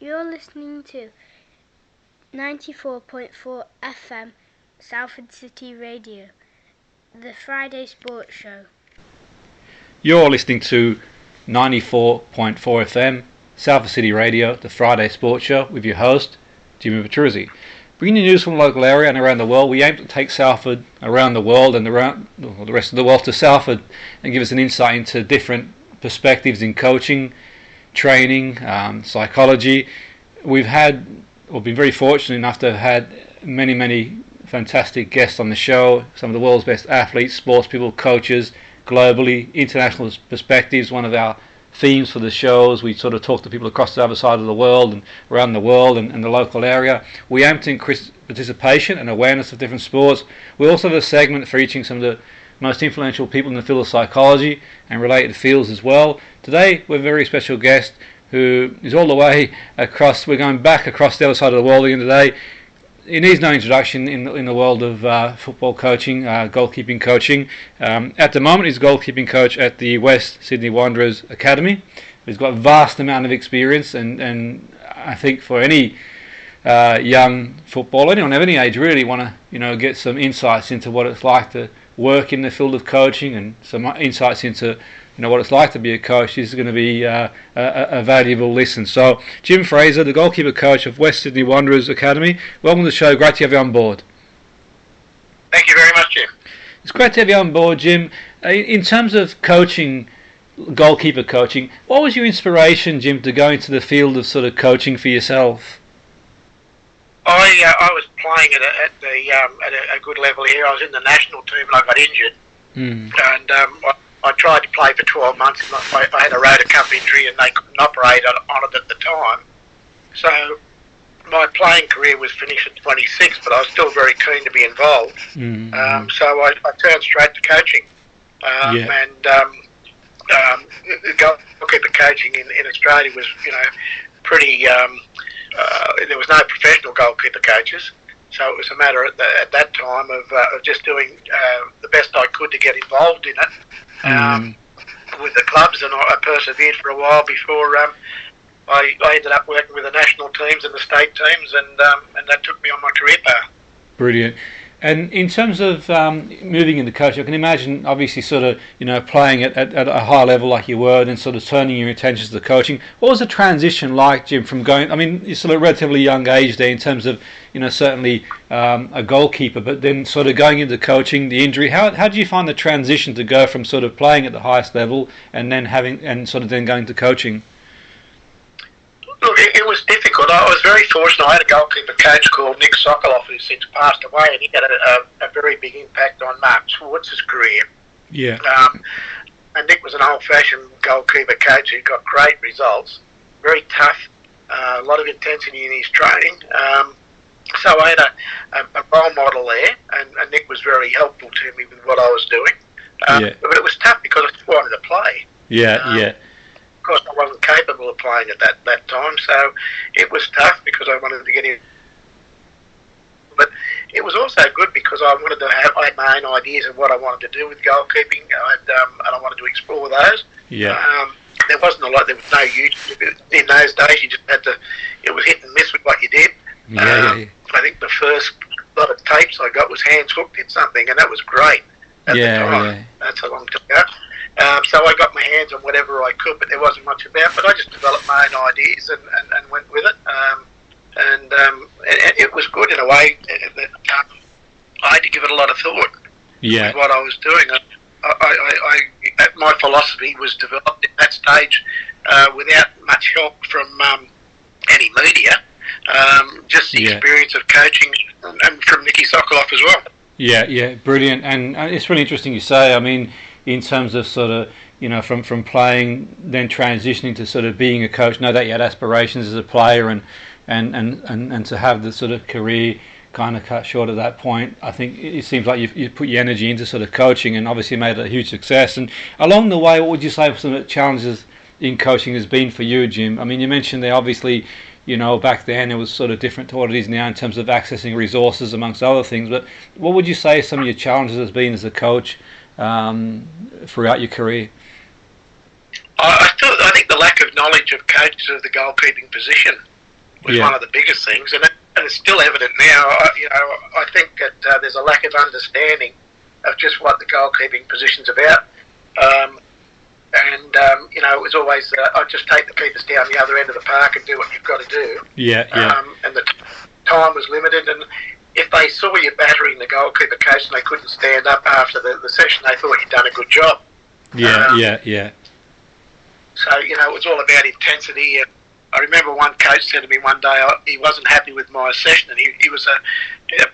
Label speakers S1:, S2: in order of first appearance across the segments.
S1: You're listening to 94.4 FM Salford City Radio, the Friday Sports Show.
S2: You're listening to 94.4 FM Salford City Radio, the Friday Sports Show, with your host, Jimmy Petruzzi. Bringing you news from the local area and around the world. We aim to take Salford around the world and around the rest of the world to Salford and give us an insight into different perspectives in coaching, training, psychology. We've been very fortunate enough to have had many fantastic guests on the show, some of the world's best athletes, sports people, coaches, globally, international perspectives. One of our themes for the shows, we sort of talk to people across the other side of the world and around the world and the local area. We aim to increase participation and awareness of different sports. We also have a segment featuring some of the most influential people in the field of psychology and related fields as well. Today we have a very special guest who is all the way across. We're going back across the other side of the world again today. He needs no introduction in the world of football coaching, goalkeeping coaching. At the moment, he's a goalkeeping coach at the West Sydney Wanderers Academy. He's got a vast amount of experience, and I think for any young footballer, anyone of any age, really want to get some insights into what it's like to work in the field of coaching and some insights into what it's like to be a coach. This is going to be a valuable listen. So, Jim Fraser, the goalkeeper coach of West Sydney Wanderers Academy, welcome to the show. Great to have you on board.
S3: Thank you very much, Jim.
S2: It's great to have you on board, Jim. In terms of coaching, goalkeeper coaching, what was your inspiration, Jim, to go into the field of sort of coaching for yourself?
S3: I was playing at a good level here. I was in the national team and I got injured. And I tried to play for 12 months and I had a rotator cuff injury and they couldn't operate on it at the time. So my playing career was finished at 26, but I was still very keen to be involved. So I turned straight to coaching. And goalkeeper coaching in Australia was, pretty... there was no professional goalkeeper coaches. So it was a matter at that time of just doing the best I could to get involved in it with the clubs, and I persevered for a while before I ended up working with the national teams and the state teams, and that took me on my career path.
S2: Brilliant. And in terms of moving into coaching, I can imagine obviously sort of playing at a high level like you were, and sort of turning your attention to the coaching. What was the transition like, Jim, from going? I mean, you're sort of relatively young age there in terms of certainly a goalkeeper, but then sort of going into coaching, the injury. How did you find the transition to go from sort of playing at the highest level and then then going to coaching?
S3: Look, it was difficult. I was very fortunate. I had a goalkeeper coach called Nick Sokoloff, who's since passed away, and he had a very big impact on Mark Schwartz's career.
S2: Yeah.
S3: And Nick was an old-fashioned goalkeeper coach who got great results, very tough, a lot of intensity in his training. So I had a role model there, and Nick was very helpful to me with what I was doing. But it was tough because I just wanted to play.
S2: Yeah.
S3: Of course, I wasn't capable of playing at that time, so it was tough because I wanted to get in. But it was also good because I had my own ideas of what I wanted to do with goalkeeping, and I wanted to explore those.
S2: Yeah.
S3: There wasn't a lot. There was no YouTube in those days. You just had to. It was hit and miss with what you did. I think the first lot of tapes I got was Hands Hook did something, and that was great at the time. Yeah. That's a long time ago. So I got my hands on whatever I could, but there wasn't much about. But I just developed my own ideas and went with it. And it was good in a way. I had to give it a lot of thought. With what I was doing. My philosophy was developed at that stage without much help from any media. Just the experience of coaching and from Nicky Sokoloff as well.
S2: Yeah, brilliant. And it's really interesting you say. I mean, in terms of sort of, from playing, then transitioning to sort of being a coach. Know that you had aspirations as a player and to have the sort of career kind of cut short at that point. I think it seems like you've put your energy into sort of coaching and obviously made it a huge success. And along the way, what would you say some of the challenges in coaching has been for you, Jim? I mean, you mentioned there obviously, back then it was sort of different to what it is now in terms of accessing resources amongst other things. But what would you say some of your challenges has been as a coach throughout your career?
S3: I think the lack of knowledge of coaches of the goalkeeping position was one of the biggest things, and it's still evident now. I think that there's a lack of understanding of just what the goalkeeping position's about. It was always, I'd just take the keepers down the other end of the park and do what you've got to do. And the time was limited, and if they saw you battering the goalkeeper coach and they couldn't stand up after the session, they thought you'd done a good job. So, it was all about intensity. I remember one coach said to me one day he wasn't happy with my session, and he was a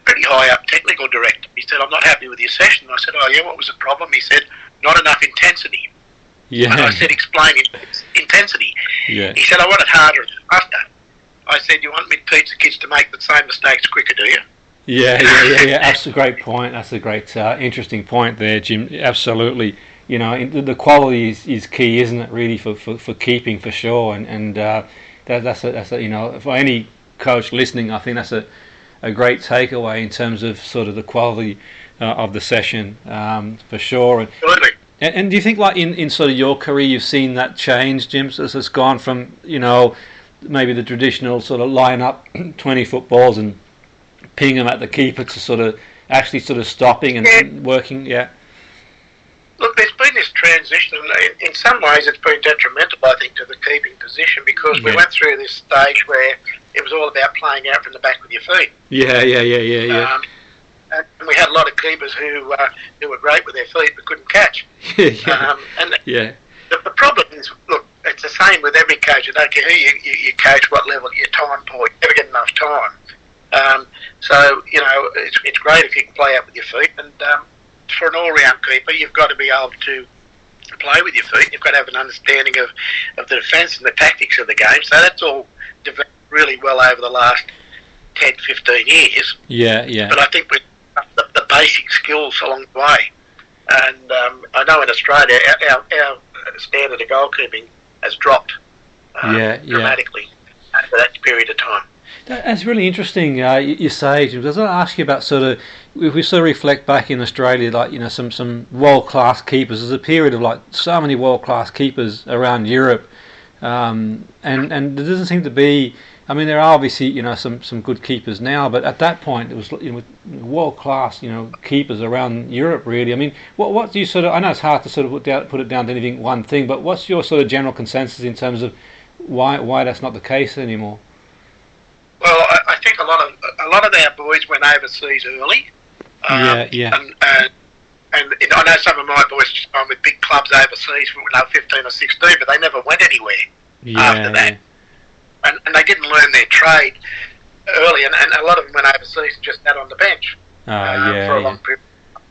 S3: pretty high-up technical director. He said, "I'm not happy with your session." I said, "Oh, yeah, what was the problem?" He said, "Not enough intensity." And I said, "Explain intensity." He said, "I want it harder and faster." I said, "You want me to teach the kids to make the same mistakes quicker, do you?"
S2: Yeah. That's a great point. That's a great, interesting point there, Jim. Absolutely. The quality is key, isn't it? Really, for keeping, for sure. And that's for any coach listening, I think that's a great takeaway in terms of sort of the quality of the session, for sure.
S3: Absolutely.
S2: And do you think, like in sort of your career, you've seen that change, Jim? So it's gone from maybe the traditional sort of line up 20 footballs and ping them at the keeper to sort of actually sort of stopping and working. Yeah.
S3: Look, there's been this transition. In some ways, it's been detrimental, I think, to the keeping position, because we went through this stage where it was all about playing out from the back with your feet.
S2: Yeah.
S3: And we had a lot of keepers who were great with their feet but couldn't catch. The problem is, look, it's the same with every coach. I don't care who you coach, what level, your time poor, you never get enough time. It's great if you can play out with your feet. And for an all-round keeper, you've got to be able to play with your feet. You've got to have an understanding of the defence and the tactics of the game. So that's all developed really well over the last 10, 15 years. But I think with the basic skills along the way. And I know in Australia, our standard of goalkeeping has dropped dramatically over that period of time.
S2: That's really interesting. You say, Jim. Does I ask you about sort of, if we sort of reflect back in Australia, like some world class keepers. There's a period of like so many world class keepers around Europe, and there doesn't seem to be. I mean, there are obviously some good keepers now, but at that point it was world class keepers around Europe. Really, I mean, what do you sort of? I know it's hard to sort of put it down to anything one thing, but what's your sort of general consensus in terms of why that's not the case anymore?
S3: Well, I think a lot of our boys went overseas early. And I know some of my boys gone with big clubs overseas when they were 15 or 16, but they never went anywhere after that. And they didn't learn their trade early, and a lot of them went overseas and just sat on the bench for a long period.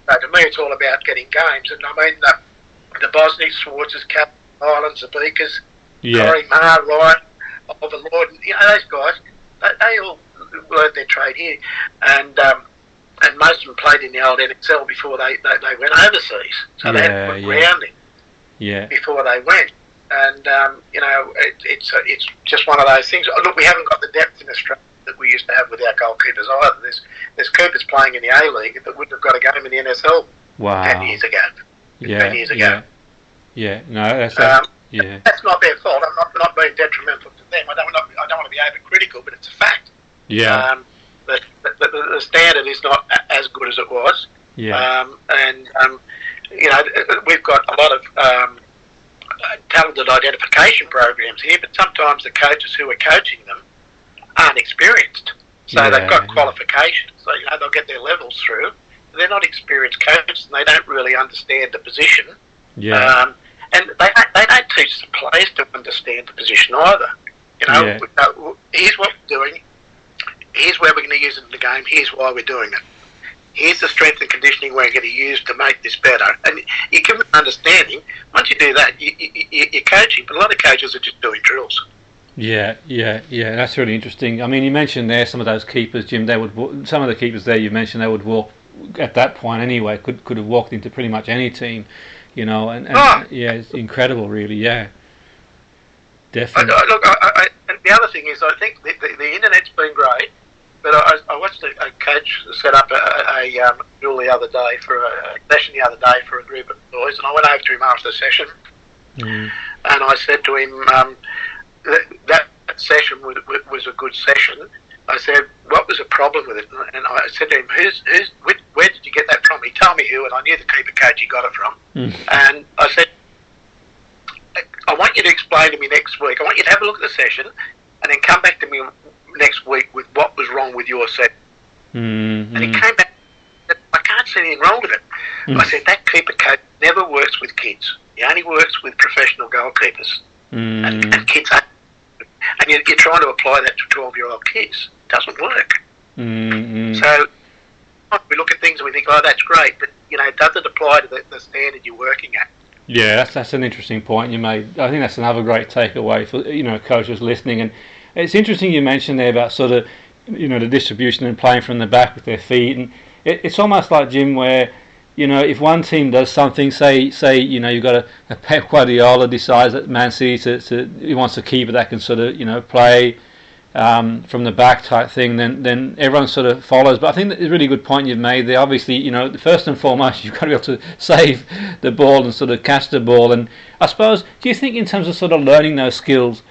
S3: So to me, it's all about getting games. And I mean, the Bosniaks, Schwartzes, Cap Islands, the Beakers, Corey Marr, Ryan, Oliver Lord, those guys, they all learned their trade here. And most of them played in the old NXL before they went overseas. So they had to put grounding before they went. And it's just one of those things. Look, we haven't got the depth in Australia that we used to have with our goalkeepers either. There's keepers playing in the A-League that wouldn't have got a game in the NSL 10 years ago. 10 years ago.
S2: That's
S3: not their fault. I'm not being detrimental to them. I don't want to be overcritical, but it's a fact. The standard is not as good as it was. We've got a lot of talented identification programs here, but sometimes the coaches who are coaching them aren't experienced. So they've got qualifications, so they'll get their levels through. They're not experienced coaches, and they don't really understand the position. And they don't teach the players to understand the position either. Here's what we're doing. Here's where we're going to use it in the game. Here's why we're doing it. Here's the strength and conditioning we're going to use to make this better. And you give them an understanding. Once you do that, you're coaching. But a lot of coaches are just doing drills. That's really interesting. I mean, you mentioned there some of those keepers, Jim. Some of the keepers there you mentioned, they would walk at that point anyway. Could have walked into pretty much any team, it's incredible, really. Yeah, definitely. And the other thing is, I think the internet's been great. But I watched a coach set up a drill the other day for a session the other day for a group of boys, and I went over to him after the session, and I said to him, that session was a good session, I said, what was the problem with it? And I said to him, where did you get that from? He told me who, and I knew the keeper coach he got it from. And I said, I want you to explain to me next week. I want you to have a look at the session and then come back to me next week with what was wrong with your session. And he came back and said, I can't see anything wrong with it. I said, that keeper coach never works with kids. He only works with professional goalkeepers. And kids are, and you're trying to apply that to 12-year-old kids. It doesn't work. So we look at things and we think, oh, that's great, but does it apply to the standard you're working at?
S2: Yeah, that's an interesting point you made. I think that's another great takeaway for coaches listening. And it's interesting you mentioned there about sort of the distribution and playing from the back with their feet. And it's almost like, Jim, where if one team does something, say you've got a Pep Guardiola decides that Man City he wants a keeper that can sort of play from the back type thing, then everyone sort of follows. But I think that's a really good point you've made there. Obviously, first and foremost, you've got to be able to save the ball and sort of catch the ball. And I suppose, do you think in terms of sort of learning those skills,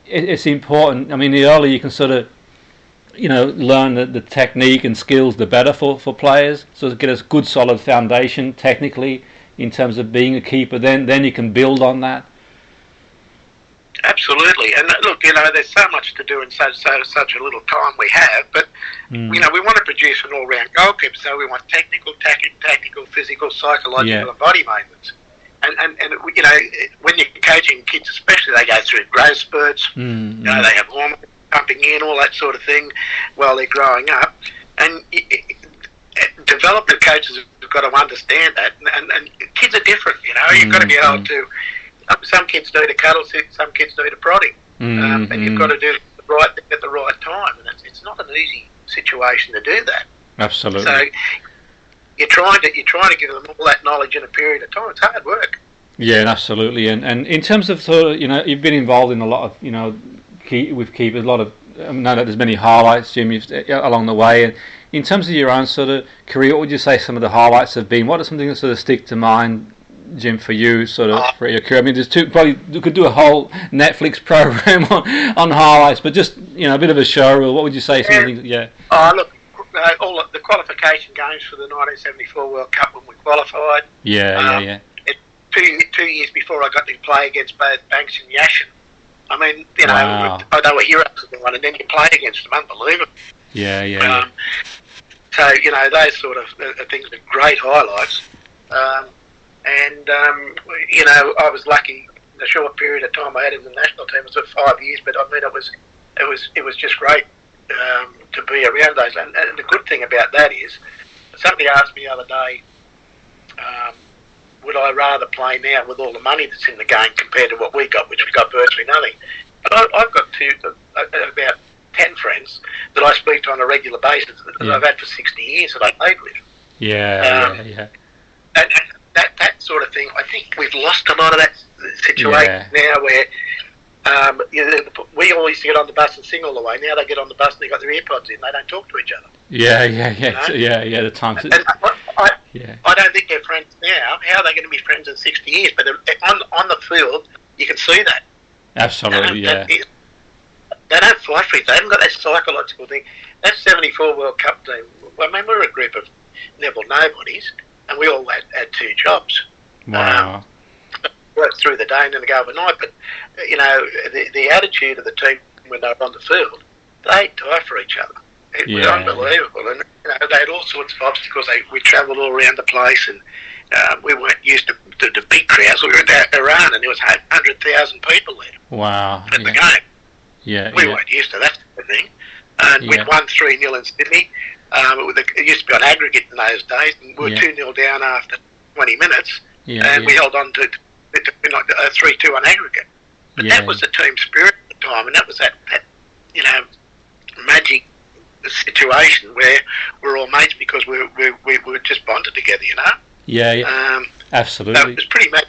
S2: it's important? I mean, the earlier you can sort of learn the technique and skills, the better for players. So to get a good solid foundation technically in terms of being a keeper, then you can build on that.
S3: Absolutely, and look, there's so much to do in such a little time we have, but we want to produce an all-round goalkeeper, so we want technical, tactical, physical, psychological, and body maintenance. And when you're coaching kids, especially, they go through growth spurts. They have hormones pumping in, all that sort of thing, while they're growing up, and development coaches have got to understand that, and kids are different. You've got to be able to. Some kids need a cuddle, some kids need a prodding, and you've got to do the right thing at the right time, and it's not an easy situation to do that.
S2: Absolutely.
S3: So you're trying to give them all that knowledge in a period of time. It's hard work.
S2: Yeah, absolutely. And in terms of sort of, you've been involved in a lot of with keepers, a lot of. I know that there's many highlights, Jim, along the way. And in terms of your own sort of career, what would you say some of the highlights have been? What are some things that sort of stick to mind, Jim, for you, sort of for your career? I mean, you could do a whole Netflix program on highlights, but just a bit of a show. What would you say?
S3: Look, all the qualification games for the 1974 World Cup when we qualified. 2 years before I got to play against both Banks and Yashin. I mean,
S2: wow.
S3: they were heroes of the one, and then you play against them, unbelievable. So those sort of things are great highlights. I was lucky. The short period of time I had in the national team was 5 years, but I mean it was just great to be around those. And the good thing about that is, somebody asked me the other day, would I rather play now with all the money that's in the game compared to what we got, which we got virtually nothing. But I've got about 10 friends that I speak to on a regular basis that I've had for 60 years that I played with. And that sort of thing, I think we've lost a lot of that situation now where we all used to get on the bus and sing all the way. Now they get on the bus and they got their earpods in. They don't talk to each other.
S2: The times.
S3: I don't think they're friends now. How are they going to be friends in 60 years? But on the field, you can see that.
S2: Absolutely,
S3: They don't fight for it. They haven't got that psychological thing. That 74 World Cup team, I mean, we're a group of Neville nobodies, and we all had 2 jobs.
S2: Wow.
S3: Worked through the day and then they go overnight. But, the attitude of the team when they were on the field, they die for each other. It was unbelievable. And they had all sorts of obstacles. We travelled all around the place, and we weren't used to the big crowds. We were in Iran, and there was 100,000 people there.
S2: Wow.
S3: At the game. We weren't used to that sort of thing. And we'd won 3-0 in Sydney. It used to be on aggregate in those days, and we were 2-0 down after 20 minutes, and we held on to 3-2 on aggregate. But that was the team spirit at the time, and that was that magic situation where we're all mates because we were just bonded together,
S2: Absolutely.
S3: So it was pretty magic.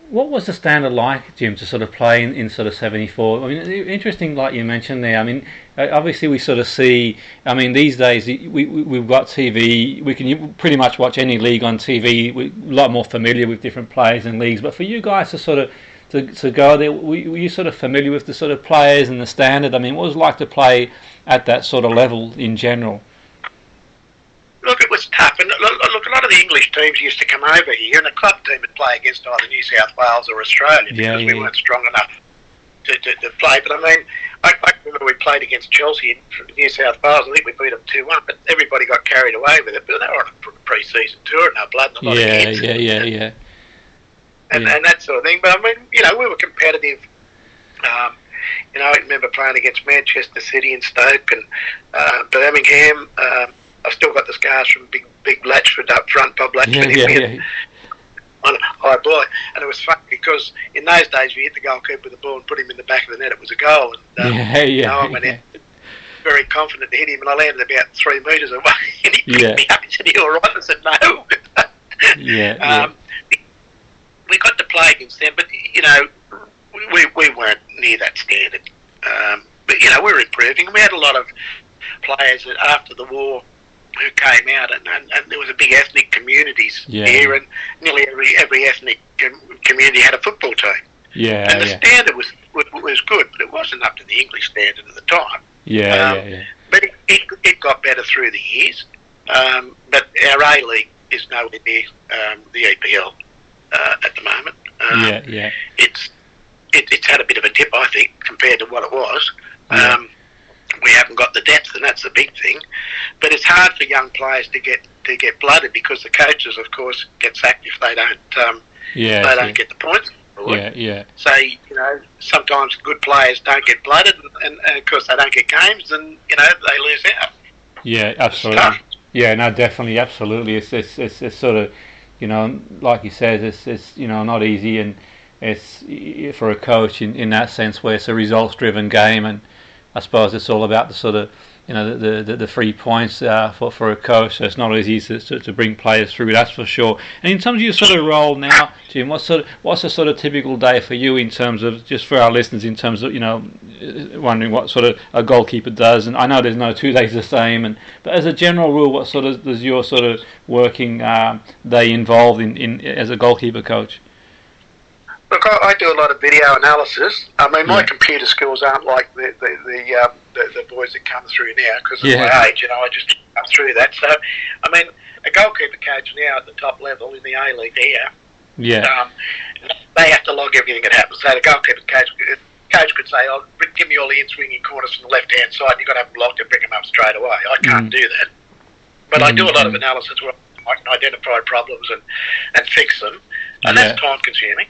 S2: What was the standard like, Jim, to sort of play in sort of 74? I mean, interesting, like you mentioned there. I mean, obviously we sort of see. I mean, these days we've got TV. We can pretty much watch any league on TV. We're a lot more familiar with different players and leagues. But for you guys to to go there. Were you sort of familiar with the sort of players and the standard? I mean, what was it like to play at that sort of level in general?
S3: Look, it was tough, and look, a lot of the English teams used to come over here, and the club team would play against either New South Wales or Australia because we weren't strong enough to play. But I mean, I remember we played against Chelsea in New South Wales. I think we beat them 2-1, but everybody got carried away with it. But they were on a pre-season tour, and our blood and a lot of kids.
S2: Yeah.
S3: And that sort of thing. But I mean, you know, we were competitive. You know, I remember playing against Manchester City and Stoke and Birmingham. I've still got the scars from big Latchford up front, Bob Latchford on a high ball. And it was funny because in those days we hit the goalkeeper with the ball and put him in the back of the net, it was a goal. And I went out very confident to hit him, and I landed about 3 metres away, and he picked me up and said, "You all right?" I said, "No." We got to play against them, but you know, we weren't near that standard. But you know, we were improving, and we had a lot of players that after the war who came out, and there was a big ethnic communities here, and nearly every ethnic community had a football team. And the standard was good, but it wasn't up to the English standard at the time. But it got better through the years. But our A-League is nowhere near the EPL at the moment. It's had a bit of a dip, I think, compared to what it was. We haven't got the depth, and that's the big thing. But it's hard for young players to get blooded because the coaches, of course, get sacked if they don't get the points. So you know, sometimes good players don't get blooded, and of course they don't get games, and you know they lose out.
S2: Yeah, absolutely. Yeah, no, definitely, absolutely. It's sort of, you know, like you said, it's you know, not easy, and it's for a coach in that sense where it's a results-driven game, and I suppose it's all about the sort of, you know, the 3 points for a coach. So it's not easy to bring players through, that's for sure. And in terms of your sort of role now, Jim, what's a sort of typical day for you in terms of, just for our listeners, in terms of, you know, wondering what sort of a goalkeeper does? And I know there's no 2 days the same, but as a general rule, what sort of does your sort of working day involved in as a goalkeeper coach?
S3: Look, I do a lot of video analysis. I mean, my computer skills aren't like the boys that come through now because of my age. You know, I just come through that. So, I mean, a goalkeeper coach now at the top level in the A-League here, they have to log everything that happens. So the goalkeeper coach could say, "Oh, give me all the in-swinging corners from the left-hand side. You've got to have them logged and bring them up straight away." I can't do that, but I do a lot of analysis where I can identify problems and fix them, and that's time-consuming.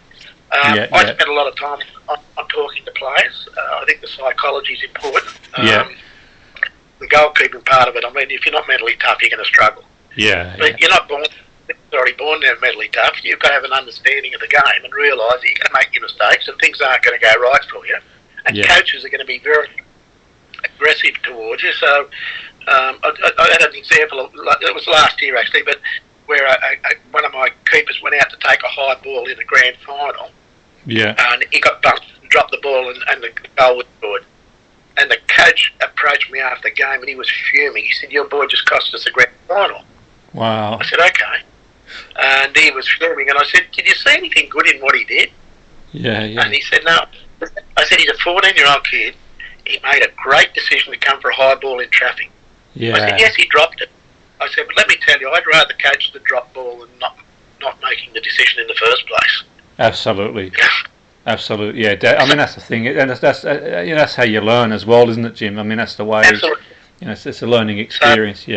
S3: I spend a lot of time on talking to players. I think the psychology is important. The goalkeeping part of it, I mean, if you're not mentally tough, you're going to struggle. But you're not already born there mentally tough. You've got to have an understanding of the game and realise that you're going to make your mistakes and things aren't going to go right for you. And coaches are going to be very aggressive towards you. So I had an example, it was last year actually, but where one of my keepers went out to take a high ball in the grand final. And he got bumped and dropped the ball, and the goal was scored. And the coach approached me after the game, and he was fuming. He said, "Your boy just cost us a grand final."
S2: Wow.
S3: I said, "Okay." And he was fuming, and I said, "Did you see anything good in what he did?" And he said, "No." I said, "He's a 14-year-old kid. He made a great decision to come for a high ball in traffic." I said, "Yes, he dropped it." I said, "But let me tell you, I'd rather coach the drop ball than not making the decision in the first place."
S2: Absolutely. Absolutely. I mean, that's the thing, and that's how you learn as well, isn't it, Jim? I mean, that's the way.
S3: Absolutely.
S2: You know, it's a learning experience.
S3: So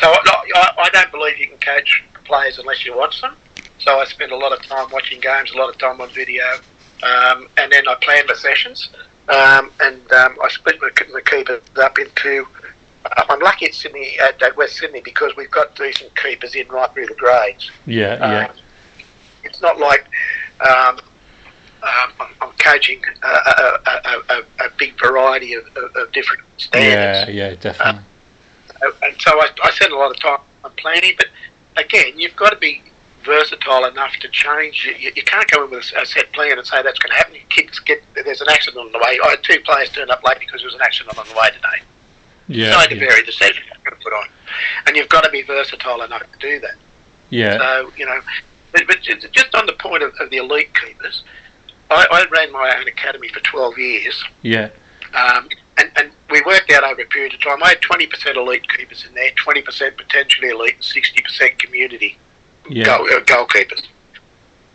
S3: I don't believe you can coach players unless you watch them. So I spend a lot of time watching games, a lot of time on video, and then I plan the sessions. I split my keepers up into. I'm lucky at West Sydney because we've got decent keepers in right through the grades. It's not like I'm coaching a big variety of different standards.
S2: Definitely.
S3: And so I spend a lot of time on planning, but again, you've got to be versatile enough to change. You can't go in with a set plan and say that's going to happen. There's an accident on the way. I had 2 players turn up late because there was an accident on the way today. So I had to vary the session I'm going to put on. And you've got to be versatile enough to do that. So, you know, But just on the point of the elite keepers, I ran my own academy for 12 years.
S2: Yeah.
S3: And we worked out over a period of time. I had 20% elite keepers in there, 20% potentially elite, and 60% community goalkeepers.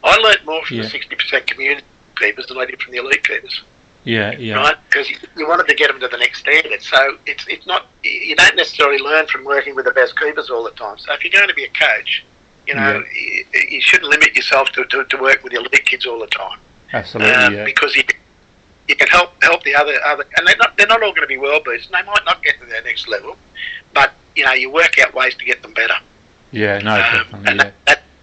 S3: I learnt more from the 60% community keepers than I did from the elite keepers.
S2: Yeah, yeah.
S3: Right? Because you wanted to get them to the next standard. So it's not, you don't necessarily learn from working with the best keepers all the time. So if you're going to be a coach, you shouldn't limit yourself to work with the elite kids all the time.
S2: Absolutely,
S3: because you can help the other, and they're not all going to be world beaters. They might not get to their next level, but you work out ways to get them better.
S2: Yeah, no, definitely.
S3: And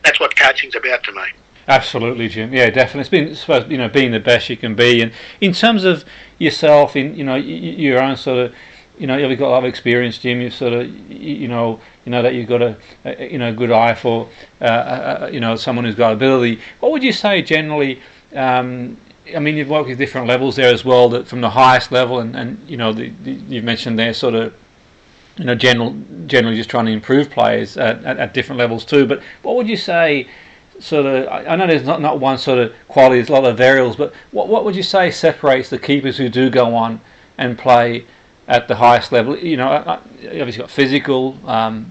S3: that's what coaching's about to me.
S2: Absolutely, Jim. Yeah, definitely. It's been, being the best you can be, and in terms of yourself, in your own sort of, you've got a lot of experience, Jim. You've sort of, that you've got a good eye for, someone who's got ability. What would you say generally? You've worked with different levels there as well. That from the highest level, and you've mentioned there sort of, generally just trying to improve players at different levels too. But what would you say? Sort of, I know there's not one sort of quality. There's a lot of variables, but what would you say separates the keepers who do go on and play at the highest level? Obviously got physical,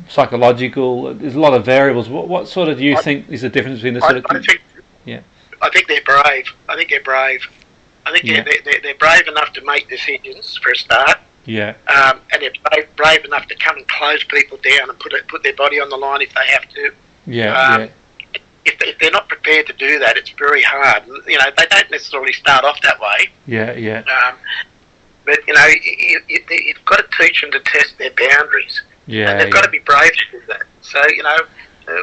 S2: psychological. There's a lot of variables. What sort of do you think is the difference between the sort of?
S3: I think they're brave. I think they're brave. I think they're brave enough to make decisions for a start.
S2: Yeah.
S3: And they're brave enough to come and close people down and put their body on the line if they have to.
S2: Yeah.
S3: If they're not prepared to do that, it's very hard. They don't necessarily start off that way.
S2: Yeah.
S3: But you've got to teach them to test their boundaries.
S2: Yeah.
S3: And they've got to be brave to do that. So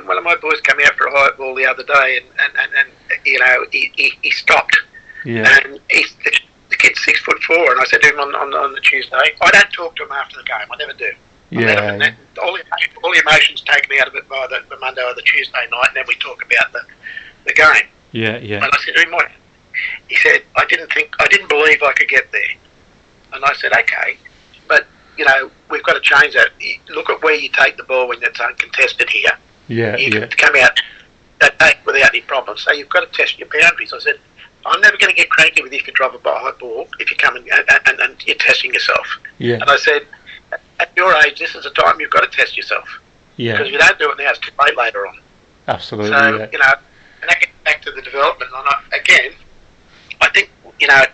S3: one of my boys came out for a high ball the other day, and he stopped.
S2: Yeah.
S3: And the kid's 6'4", and I said to him on the Tuesday, I don't talk to him after the game. I never do.
S2: Yeah.
S3: All the emotions take me out of it by the Monday or the Tuesday night, and then we talk about the game.
S2: Yeah.
S3: And I said to him, what? He said, I didn't believe I could get there. And I said, okay, but we've got to change that. Look at where you take the ball when it's uncontested here.
S2: Yeah.
S3: You can come out that day without any problems. So you've got to test your boundaries. I said, I'm never going to get cranky with you if you drop a high ball, if you come and you're testing yourself.
S2: Yeah.
S3: And I said, at your age, this is the time you've got to test yourself.
S2: Yeah.
S3: Because if you don't do it now, it's too late later on.
S2: Absolutely.
S3: So, and that gets back to the development. And I think,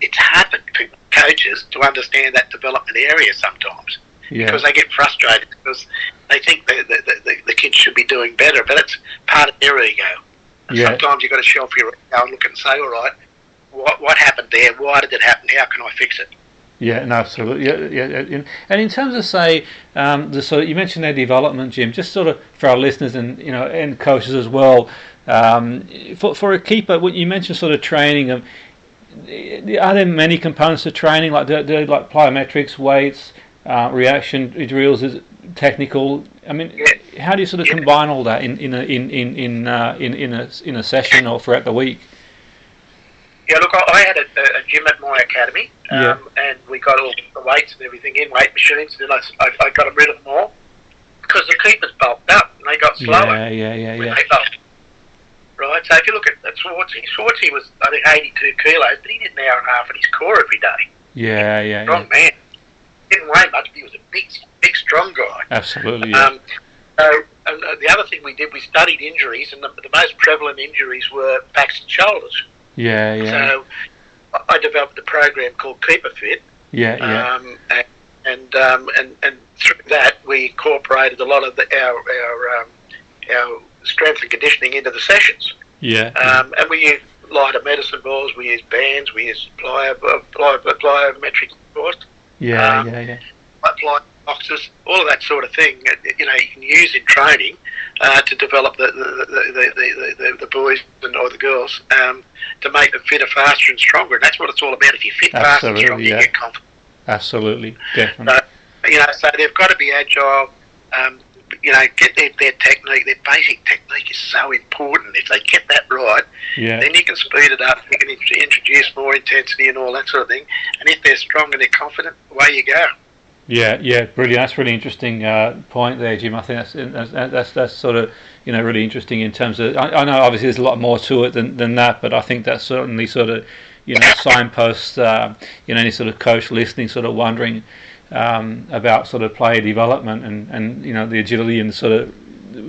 S3: it's hard for coaches to understand that development area sometimes.
S2: Yeah.
S3: Because they get frustrated because they think the kids should be doing better. But it's part of their ego. And sometimes you've got to shelf your ego and look and say, all right, what happened there? Why did it happen? How can I fix it?
S2: Yeah, no, absolutely. Yeah. And in terms of, say, you mentioned their development, Jim, just sort of for our listeners and and coaches as well. For a keeper, you mentioned sort of training. Are there many components to training? Like do like plyometrics, weights, reaction drills, is it technical? I mean, how do you sort of combine all that in a session or throughout the week?
S3: Yeah, look, I had a gym at my academy, and we got all the weights and everything in, weight machines, and then I got rid of them all because the keepers bulked up and they got slower.
S2: Yeah.
S3: They bulked. Right, so if you look at Swartzy was, I think, 82 kilos, but he did an hour and a half at his core every day.
S2: Yeah.
S3: Strong man. Didn't weigh much, but he was a big, strong guy.
S2: Absolutely,
S3: and the other thing we did, we studied injuries, and the most prevalent injuries were backs and shoulders.
S2: Yeah.
S3: So I developed a program called Keeper Fit. And through that we incorporated a lot of our strength and conditioning into the sessions. And we use lighter medicine balls, we use bands, we use plyometrics, of course. Ply boxes, all of that sort of thing. You can use in training to develop the boys or the girls to make them fitter, faster, and stronger. And that's what it's all about. If you fit faster and stronger, you get confident.
S2: Absolutely, definitely.
S3: So they've got to be agile. Get their technique. Their basic technique is so important. If they get that right, then you can speed it up. You can introduce more intensity and all that sort of thing. And if they're strong and they're confident, away you go.
S2: Yeah, brilliant. That's a really interesting point there, Jim. I think that's sort of really interesting in terms of. I know obviously there's a lot more to it than that, but I think that's certainly sort of signposts. Any sort of coach listening, sort of wondering about sort of player development and the agility and sort of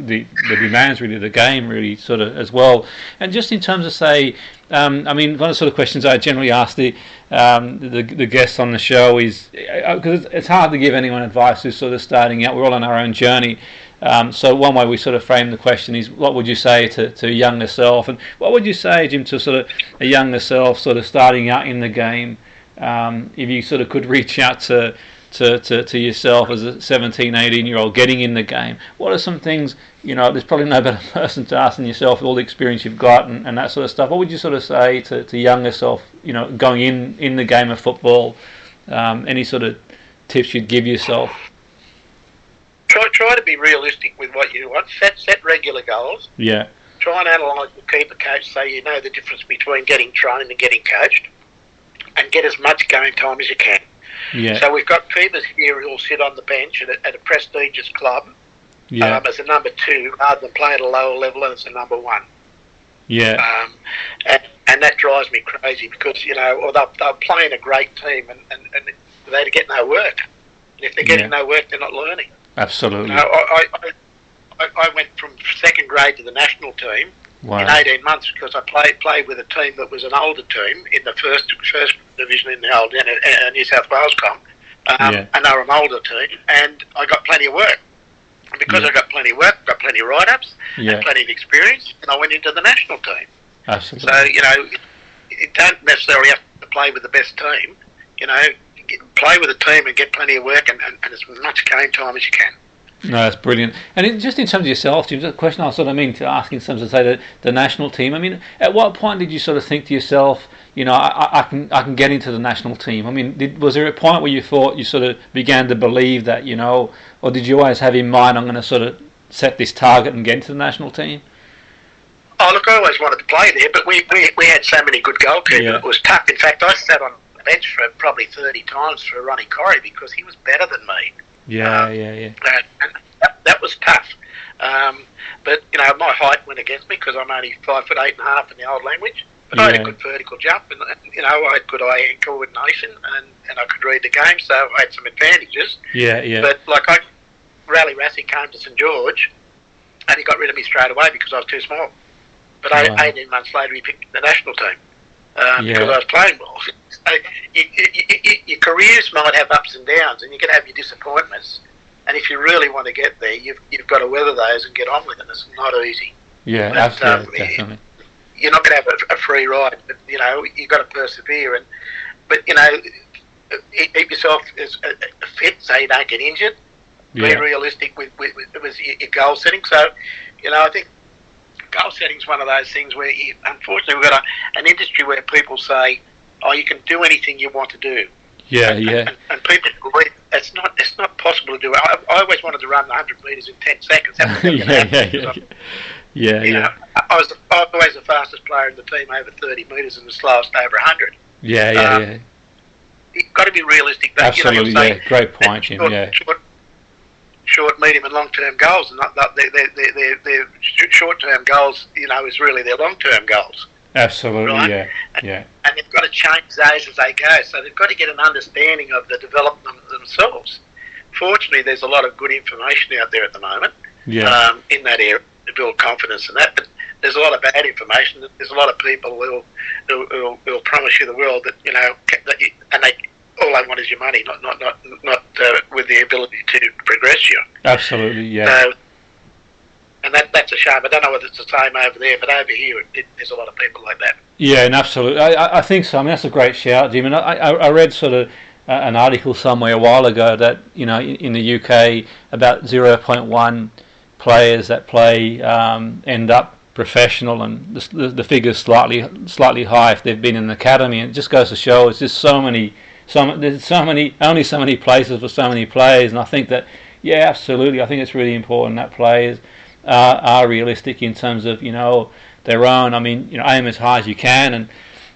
S2: the demands really of the game really sort of as well. And just in terms of say, one of the sort of questions I generally ask the guests on the show is because it's hard to give anyone advice who's sort of starting out. We're all on our own journey. So one way we sort of frame the question is, what would you say to younger self? And what would you say, Jim, to sort of a younger self sort of starting out in the game? If you sort of could reach out to yourself as a 17, 18-year-old getting in the game, what are some things, there's probably no better person to ask than yourself with all the experience you've got and that sort of stuff. What would you sort of say to younger self, going in the game of football? Any sort of tips you'd give yourself?
S3: Try to be realistic with what you want. Set regular goals.
S2: Yeah.
S3: Try and analyse the keeper coach so you know the difference between getting trained and getting coached, and get as much game time as you can.
S2: Yeah.
S3: So we've got keepers here who will sit on the bench at a prestigious club as a number 2 rather than play at a lower level as a number 1.
S2: Yeah.
S3: And that drives me crazy because, or they'll play in a great team and they get no work. And if they're getting no work, they're not learning.
S2: Absolutely.
S3: I went from second grade to the national team in 18 months because I played with a team that was an older team in the first division in the old New South Wales comp, and they were an older team, and I got plenty of work. And because I got plenty of work, got plenty of write-ups, and plenty of experience, and I went into the national team.
S2: Absolutely.
S3: So, you don't necessarily have to play with the best team. Play with a team and get plenty of work and as much game time as you can.
S2: No, that's brilliant. And just in terms of yourself, Jim, the question I sort of mean to ask in terms of say the national team. I mean, at what point did you sort of think to yourself, I can get into the national team? I mean, was there a point where you thought you sort of began to believe that, or did you always have in mind, I'm going to sort of set this target and get into the national team?
S3: Oh, look, I always wanted to play there, but we had so many good goalkeepers. Yeah. It was tough. In fact, I sat on the bench for probably 30 times for Ronnie Corrie because he was better than me.
S2: Yeah.
S3: And that was tough. But, my height went against me because I'm only 5'8.5" in the old language. But I had a good vertical jump and I had good eye-hand coordination and I could read the game, so I had some advantages.
S2: Yeah.
S3: But, Rally Rassi came to St George and he got rid of me straight away because I was too small. But 18 months later he picked the national team because I was playing well. So your careers might have ups and downs and you can have your disappointments. And if you really want to get there, you've got to weather those and get on with it. It's not easy.
S2: Yeah, but, absolutely, definitely.
S3: You're not going to have a free ride, but you've got to persevere. But keep yourself as fit so you don't get injured. Be realistic with your goal setting. So, I think goal setting is one of those things where unfortunately we've got an industry where people say, "Oh, you can do anything you want to do." And people believe it's not possible to do it. I always wanted to run 100 metres in 10 seconds. Yeah. I was always the fastest player in the team over 30 metres and the slowest over 100.
S2: Yeah.
S3: You've got to be realistic.
S2: Absolutely, great point, Jim.
S3: Short, medium, and long-term goals, and their short-term goals, is really their long-term goals.
S2: Absolutely,
S3: right?
S2: And
S3: they've got to change those as they go, so they've got to get an understanding of the development themselves. Fortunately, there's a lot of good information out there at the moment in that area to build confidence in that, but there's a lot of bad information. There's a lot of people who'll promise you the world that, all they want is your money, not with the ability to progress you.
S2: Absolutely, yeah.
S3: So, and that's a shame. I don't know whether it's the same over there, but over here there's a lot of people like that.
S2: Yeah, and absolutely. I think so. I mean, that's a great shout, Jim. And I read sort of an article somewhere a while ago that, in the UK, about 0.1 players that play end up professional, and the figure's slightly high if they've been in the academy. And it just goes to show it's just only so many places for so many players. And I think that, absolutely, I think it's really important that players are realistic in terms of their own. I mean, aim as high as you can and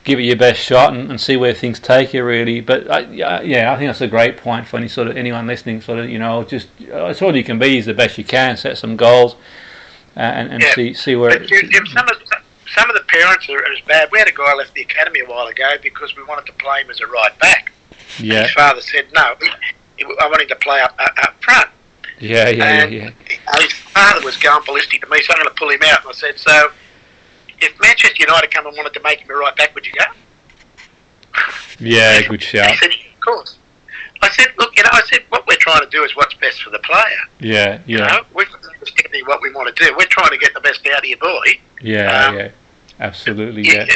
S2: give it your best shot and see where things take you, really. But I think that's a great point for anyone listening. Just it's all you can be is the best you can. Set some goals. and see where.
S3: But some of the parents are as bad. We had a guy left the academy a while ago because we wanted to play him as a right back.
S2: Yeah.
S3: And his father said no. I want him to play up front.
S2: Yeah.
S3: His father was going ballistic to me, so I'm going to pull him out. And I said, so if Manchester United come and wanted to make him a right back, would you go?
S2: Yeah, good shout.
S3: He said, of course. I said, look, what we're trying to do is what's best for the player.
S2: Yeah.
S3: We're understanding what we want to do. We're trying to get the best out of your boy.
S2: Yeah, absolutely, yeah.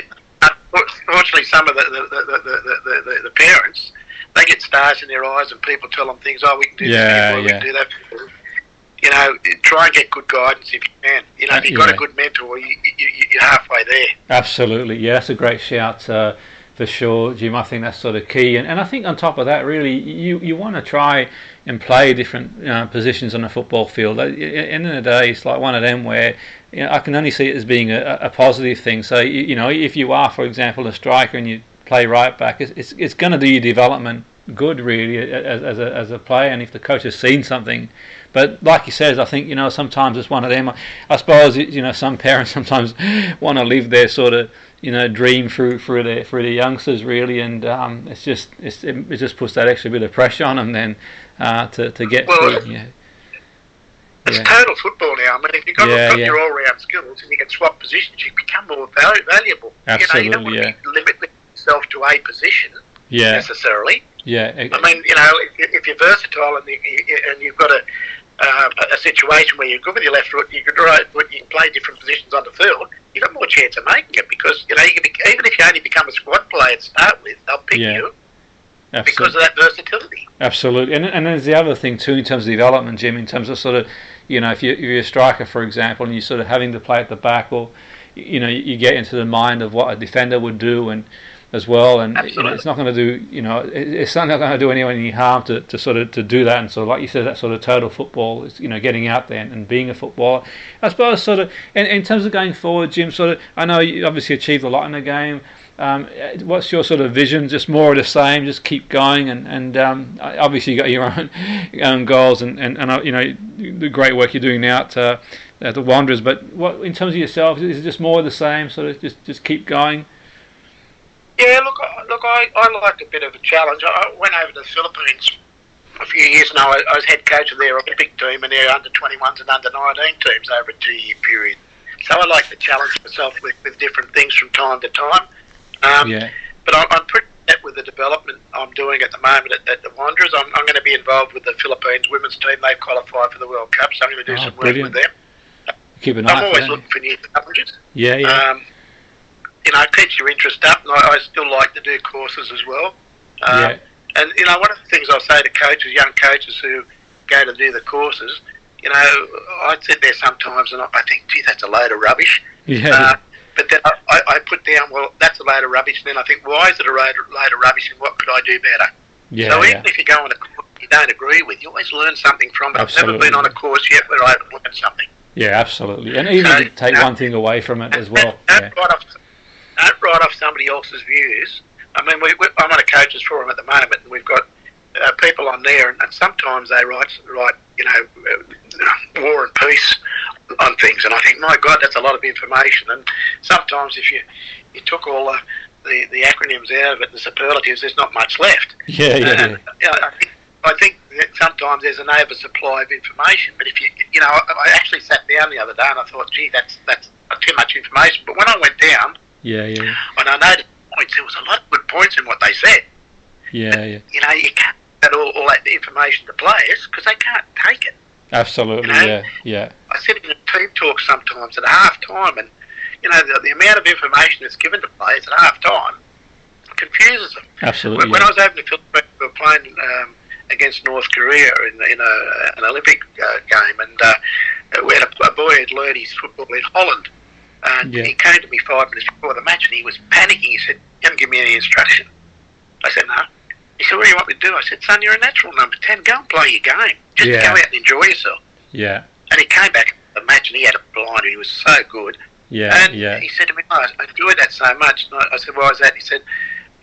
S3: Unfortunately, some of the parents, they get stars in their eyes and people tell them things, we can do this, we can do that. Try and get good guidance if you can. If you've got a good mentor, you're halfway there.
S2: Absolutely, yeah, that's a great shout for sure, Jim. I think that's sort of key. And I think on top of that, really, you want to try and play different positions on a football field. At the end of the day, it's like one of them where I can only see it as being a positive thing. So, if you are, for example, a striker and you play right back, it's going to do your development good, really, as a player, and if the coach has seen something. But like he says, I think sometimes it's one of them. I suppose some parents sometimes want to live their sort of dream through the youngsters, really, and it just puts that extra bit of pressure on them then to get through. Yeah.
S3: It's total football now. I mean, if you've got your all-round skills and you can swap positions, you become more valuable.
S2: Absolutely,
S3: you don't want to be limiting yourself to a position necessarily.
S2: Yeah.
S3: I mean, if you're versatile and you've got a situation where you're good with your left foot, you can play different positions on the field, you've got more chance of making it because even if you only become a squad player to start with, they'll pick you. Absolutely. Because of that versatility.
S2: Absolutely, and there's the other thing too in terms of development, Jim. In terms of sort of, if you're a striker, for example, and you're sort of having to play at the back, or you get into the mind of what a defender would do, and as well, and it's not going to do, it's not going to do anyone any harm to do that. And so, like you said, that sort of total football is, getting out there and being a footballer. I suppose sort of, in terms of going forward, Jim, sort of, I know you obviously achieved a lot in the game. What's your sort of vision? Just more of the same, just keep going, and obviously you got your own goals and the great work you're doing now at the Wanderers. But what in terms of yourself, is it just more of the same? Sort of just keep going.
S3: Yeah, look. I like a bit of a challenge. I went over to the Philippines a few years ago. I was head coach of their Olympic team and their under-21s and under-19 teams over a 2-year period. So I like to challenge myself with different things from time to time. But I'm pretty set with the development I'm doing at the moment at the Wanderers. I'm going to be involved with the Philippines women's team. They've qualified for the World Cup, so I'm going to do some work with them.
S2: Keep an eye.
S3: I'm always looking for new challenges.
S2: Yeah.
S3: It keeps your interest up, and I still like to do courses as well. And one of the things I say to coaches, young coaches who go to do the courses, I sit there sometimes and I think, gee, that's a load of rubbish. But then I put down, well, that's a load of rubbish, and then I think, why is it a load of rubbish, and what could I do better? So even if you go on a course you don't agree with, you always learn something from it.
S2: Absolutely.
S3: I've never been on a course yet where I've learned something.
S2: Yeah, absolutely. And even to take one thing away from it as well.
S3: Don't write off somebody else's views. I mean, I'm on a coaches forum at the moment, and we've got people on there, and sometimes they write war and peace on things, and I think, my God, that's a lot of information. And sometimes if you took all the acronyms out of it, the superlatives, there's not much left. I think that sometimes there's an oversupply of information. But if I actually sat down the other day and I thought, gee, that's too much information. But when I went down, and I noticed points, there was a lot of good points in what they said. You can't get all that information to players because they can't take it.
S2: Absolutely, I
S3: sit in a team talk sometimes at half time, and the amount of information that's given to players at half time confuses them.
S2: Absolutely.
S3: When I was over in the Philippines, we were playing against North Korea in an Olympic game, and we had a boy who'd learned his football in Holland, and he came to me 5 minutes before the match, and he was panicking. He said, "You haven't given me any instruction." I said, "No." He said, "What do you want me to do?" I said, "Son, you're a natural number 10. Go and play your game. Just go out and enjoy yourself." And he came back to the match and he had a blinder. He was so good. He said to me, "I enjoyed that so much." And I said, "Why is that?" He said,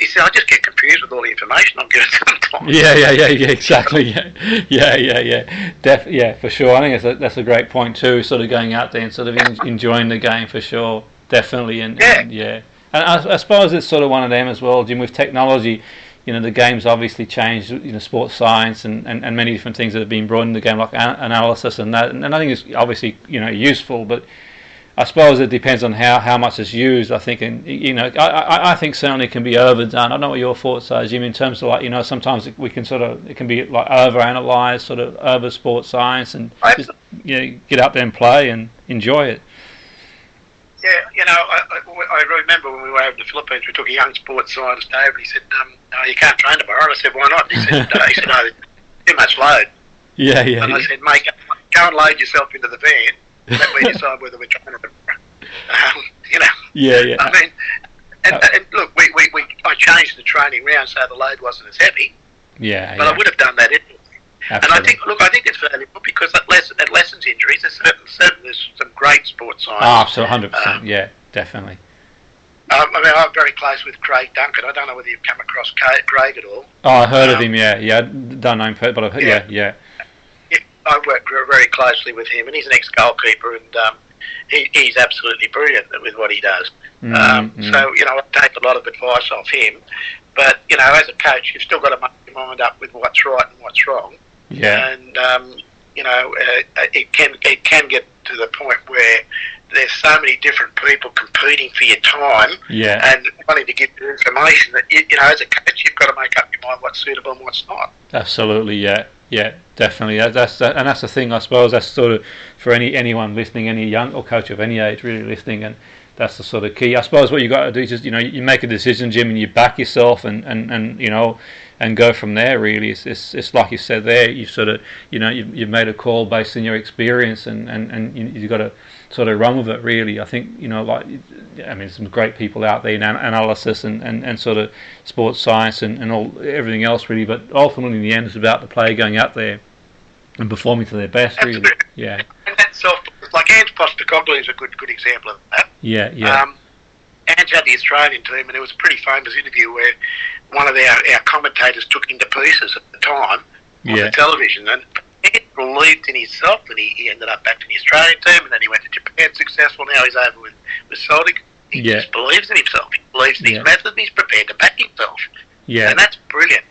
S3: he said, I just get confused with all the information I'm given sometimes.
S2: Yeah, exactly. Yeah, for sure. I think that's a great point too. Sort of going out there and sort of enjoying the game for sure, definitely. And I suppose it's sort of one of them as well, Jim. With technology, the game's obviously changed. Sports science and many different things that have been brought in the game, like analysis and that. And I think it's obviously useful, but I suppose it depends on how much it's used. I think, and I think certainly it can be overdone. I don't know what your thoughts are, Jim, in terms of sometimes we can it can be like overanalyzed, sort of over sports science, and just get out there and play and enjoy it.
S3: Yeah, I remember when we were over in the Philippines, we took a young sports scientist over, and he said, "No, you can't train tomorrow." And I said, "Why not?" And he said, "No, too much load."
S2: Yeah.
S3: And I said, "Mate, go and load yourself into the van. Let me decide whether we're training tomorrow."
S2: Yeah.
S3: I mean, and look, I changed the training round so the load wasn't as heavy.
S2: Yeah.
S3: But I would have done that anyway.
S2: Absolutely.
S3: And I think it's valuable because it lessens injuries. There's some great sports science.
S2: Oh, so 100%. Yeah, definitely.
S3: I mean, I'm very close with Craig Duncan. I don't know whether you've come across Craig at all.
S2: Oh, I heard of him. Yeah. I don't know him, but I've heard. Yeah.
S3: I work very closely with him, and he's an ex-goalkeeper, and he's absolutely brilliant with what he does. So, I take a lot of advice off him. But, as a coach, you've still got to make your mind up with what's right and what's wrong.
S2: Yeah.
S3: And, it can get to the point where there's so many different people competing for your time and wanting to give you information that, as a coach, you've got to make up your mind what's suitable and what's not.
S2: Absolutely, yeah, definitely. That's the thing. I suppose that's sort of for anyone listening, any young or coach of any age really listening, and that's the sort of key. I suppose what you got to do is just you make a decision, Jim, and you back yourself, and go from there. Really, it's like you said there. You sort of you've made a call based on your experience, and you've got to sort of run with it. Really, I think there's some great people out there in analysis and sort of sports science and everything else really. But ultimately, in the end, it's about the player going out there and performing to their best.
S3: Absolutely.
S2: Really, yeah.
S3: And that's like Ange Postecoglou is a good example of that.
S2: Yeah.
S3: Ange had the Australian team, and it was a pretty famous interview where one of our commentators took him to pieces at the time on the television, and he believed in himself, and he ended up back in the Australian team, and then he went to Japan, successful. Now he's over with Celtic. He just believes in himself. He believes in his method, and he's prepared to back himself. Yeah, and that's brilliant.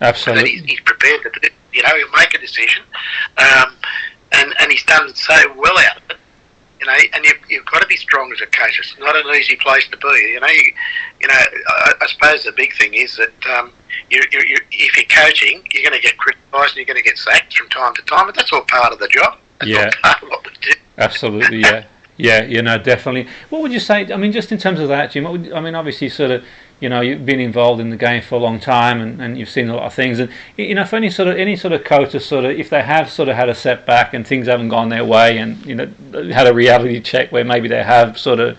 S2: Absolutely.
S3: And he's prepared to do. He'll make a decision, and he's done so well out of it. And you've got to be strong as a coach. It's not an easy place to be. I suppose the big thing is that if you're coaching, you're going to get criticised and you're going to get sacked from time to time, but that's all part of the job. That's all part of what we do.
S2: Absolutely, yeah. Definitely. What would you say? I mean, just in terms of that, Jim. Obviously, sort of. You've been involved in the game for a long time, and you've seen a lot of things. And for any sort of coaches, if they have sort of had a setback and things haven't gone their way, and had a reality check where maybe they have sort of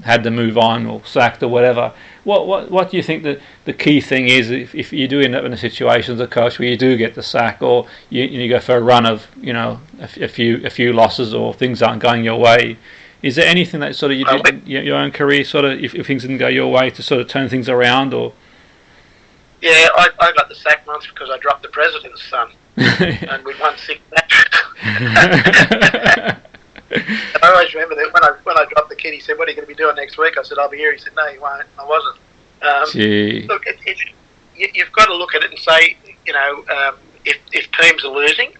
S2: had to move on or sacked or whatever. What do you think the key thing is if you do end up in a situation as a coach where you do get the sack, or you go for a run of a few losses, or things aren't going your way? Is there anything that sort of you did in your own career, sort of if things didn't go your way, to sort of turn things around, or?
S3: Yeah, I got the sack once because I dropped the president's son, and we won 6 matches. And I always remember that when I dropped the kid, he said, "What are you going to be doing next week?" I said, "I'll be here." He said, "No, you won't." I wasn't. Look, you've got to look at it and say, if teams are losing